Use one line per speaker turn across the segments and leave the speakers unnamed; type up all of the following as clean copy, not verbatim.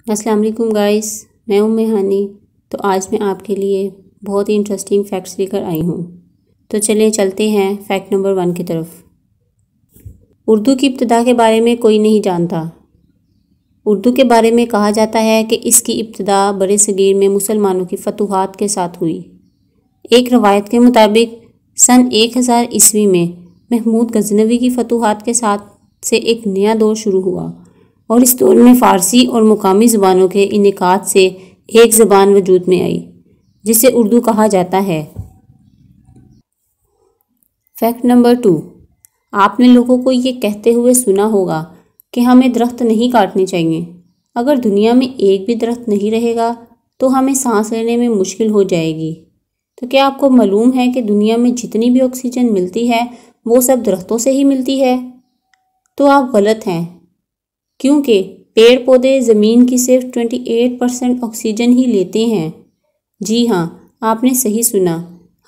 अस्सलाम वालेकुम गाइस, मैं हूं मेहानी। तो आज मैं आपके लिए बहुत ही इंटरेस्टिंग फैक्ट्स लेकर आई हूं। तो चलिए चलते हैं फैक्ट नंबर 1 की तरफ। उर्दू की इब्तिदा के बारे में कोई नहीं जानता। उर्दू के बारे में कहा जाता है कि इसकी इब्तिदा बरे सगीर में मुसलमानों की फतूहात के साथ हुई। एक रवायत के मुताबिक सन 1000 ईस्वी में महमूद गजनवी की फतूहात के साथ से एक नया दौर शुरू हुआ और इस दौर में फ़ारसी और मुकामी ज़बानों के इनेकात से एक ज़बान वजूद में आई जिसे उर्दू कहा जाता है। फैक्ट नंबर 2, आपने लोगों को ये कहते हुए सुना होगा कि हमें दरख्त नहीं काटने चाहिए। अगर दुनिया में एक भी दरख्त नहीं रहेगा तो हमें सांस लेने में मुश्किल हो जाएगी। तो क्या आपको मालूम है कि दुनिया में जितनी भी ऑक्सीजन मिलती है वो सब दरख्तों से ही मिलती है? तो आप गलत हैं, क्योंकि पेड़ पौधे ज़मीन की सिर्फ 28% ऑक्सीजन ही लेते हैं। जी हाँ, आपने सही सुना।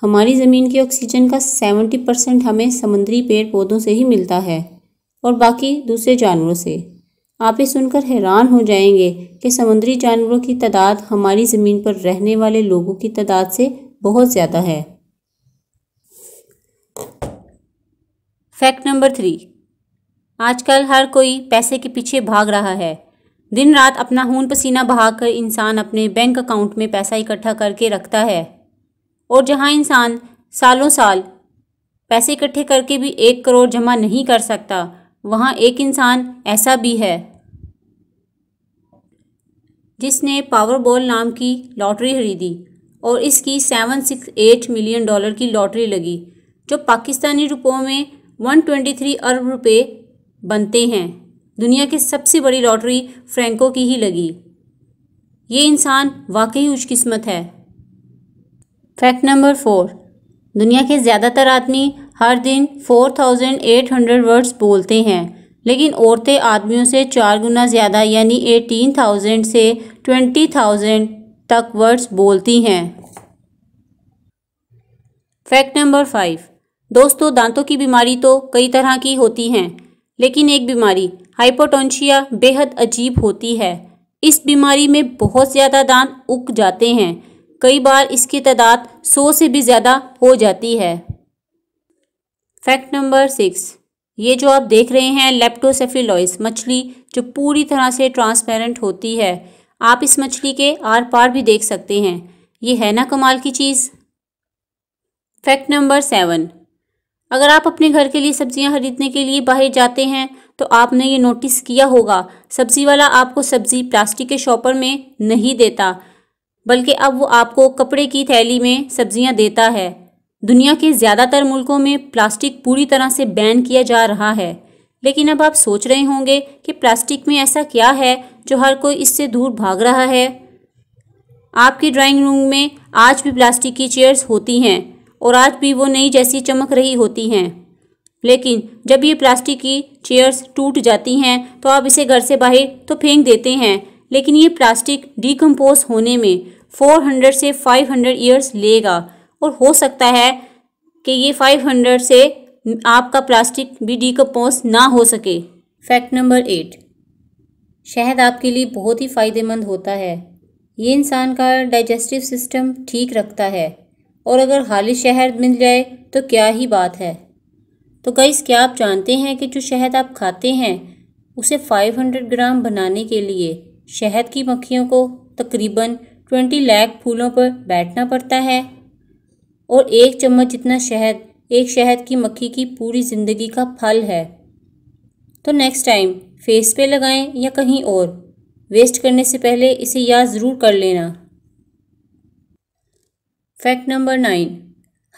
हमारी ज़मीन की ऑक्सीजन का 70% हमें समुद्री पेड़ पौधों से ही मिलता है और बाकी दूसरे जानवरों से। आप ये सुनकर हैरान हो जाएंगे कि समुद्री जानवरों की तादाद हमारी ज़मीन पर रहने वाले लोगों की तादाद से बहुत ज़्यादा है। फैक्ट नंबर 3, आजकल हर कोई पैसे के पीछे भाग रहा है। दिन रात अपना खून पसीना बहाकर इंसान अपने बैंक अकाउंट में पैसा इकट्ठा करके रखता है, और जहां इंसान सालों साल पैसे इकट्ठे करके भी 1 करोड़ जमा नहीं कर सकता, वहां एक इंसान ऐसा भी है जिसने पावरबॉल नाम की लॉटरी खरीदी और इसकी $768 मिलियन की लॉटरी लगी, जो पाकिस्तानी रुपयों में 123 अरब रुपए बनते हैं। दुनिया की सबसे बड़ी लॉटरी फ्रैंको की ही लगी। ये इंसान वाकई खुशकिस्मत है। फैक्ट नंबर 4, दुनिया के ज़्यादातर आदमी हर दिन 4800 वर्ड्स बोलते हैं, लेकिन औरतें आदमियों से 4 गुना ज़्यादा यानी 18,000 से 20,000 तक वर्ड्स बोलती हैं। फैक्ट नंबर 5, दोस्तों, दांतों की बीमारी तो कई तरह की होती हैं, लेकिन एक बीमारी हाइपोटोन्शिया बेहद अजीब होती है। इस बीमारी में बहुत ज़्यादा दांत उग जाते हैं। कई बार इसकी तादाद 100 से भी ज़्यादा हो जाती है। फैक्ट नंबर 6, ये जो आप देख रहे हैं लेप्टोसेफिलॉइस मछली, जो पूरी तरह से ट्रांसपेरेंट होती है। आप इस मछली के आर पार भी देख सकते हैं। ये है ना कमाल की चीज़। फैक्ट नंबर 7, अगर आप अपने घर के लिए सब्जियां खरीदने के लिए बाहर जाते हैं तो आपने ये नोटिस किया होगा, सब्जी वाला आपको सब्जी प्लास्टिक के शॉपर में नहीं देता, बल्कि अब वो आपको कपड़े की थैली में सब्जियां देता है। दुनिया के ज़्यादातर मुल्कों में प्लास्टिक पूरी तरह से बैन किया जा रहा है, लेकिन अब आप सोच रहे होंगे कि प्लास्टिक में ऐसा क्या है जो हर कोई इससे दूर भाग रहा है। आपकी ड्राइंग रूम में आज भी प्लास्टिक की चेयर्स होती हैं और आज भी वो नई जैसी चमक रही होती हैं, लेकिन जब ये प्लास्टिक की चेयर्स टूट जाती हैं तो आप इसे घर से बाहर तो फेंक देते हैं, लेकिन ये प्लास्टिक डिकम्पोज होने में 400 से 500 ईयर्स लेगा और हो सकता है कि ये 500 से आपका प्लास्टिक भी डिकम्पोज ना हो सके। फैक्ट नंबर 8, शहद आपके लिए बहुत ही फ़ायदेमंद होता है। ये इंसान का डाइजेस्टिव सिस्टम ठीक रखता है, और अगर खालिश शहद मिल जाए तो क्या ही बात है। तो गाइस, क्या आप जानते हैं कि जो शहद आप खाते हैं उसे 500 ग्राम बनाने के लिए शहद की मक्खियों को तकरीबन 20 लाख फूलों पर बैठना पड़ता है, और 1 चम्मच जितना शहद एक शहद की मक्खी की पूरी ज़िंदगी का फल है। तो नेक्स्ट टाइम फेस पे लगाएं या कहीं और, वेस्ट करने से पहले इसे याद ज़रूर कर लेना। फैक्ट नंबर 9,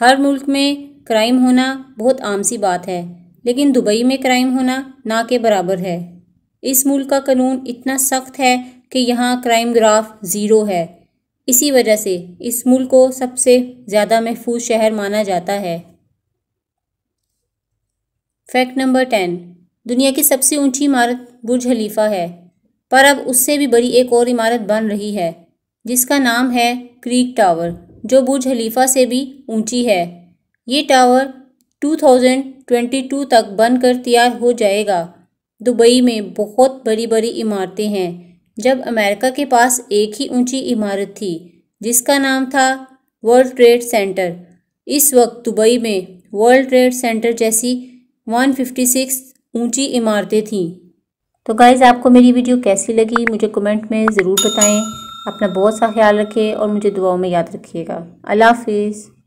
हर मुल्क में क्राइम होना बहुत आम सी बात है, लेकिन दुबई में क्राइम होना ना के बराबर है। इस मुल्क का कानून इतना सख्त है कि यहाँ क्राइम ग्राफ 0 है। इसी वजह से इस मुल्क को सबसे ज़्यादा महफूज शहर माना जाता है। फैक्ट नंबर 10, दुनिया की सबसे ऊंची इमारत बुर्ज खलीफा है, पर अब उससे भी बड़ी एक और इमारत बन रही है जिसका नाम है क्रीक टावर, जो बुर्ज खलीफा से भी ऊंची है। ये टावर 2022 तक बनकर तैयार हो जाएगा। दुबई में बहुत बड़ी बड़ी इमारतें हैं जब अमेरिका के पास एक ही ऊंची इमारत थी जिसका नाम था वर्ल्ड ट्रेड सेंटर, इस वक्त दुबई में वर्ल्ड ट्रेड सेंटर जैसी 156 ऊंची इमारतें थीं। तो गाइज़, आपको मेरी वीडियो कैसी लगी मुझे कमेंट में ज़रूर बताएं। अपना बहुत सा ख्याल रखें और मुझे दुआओं में याद रखिएगा। अल्लाह हाफिज़।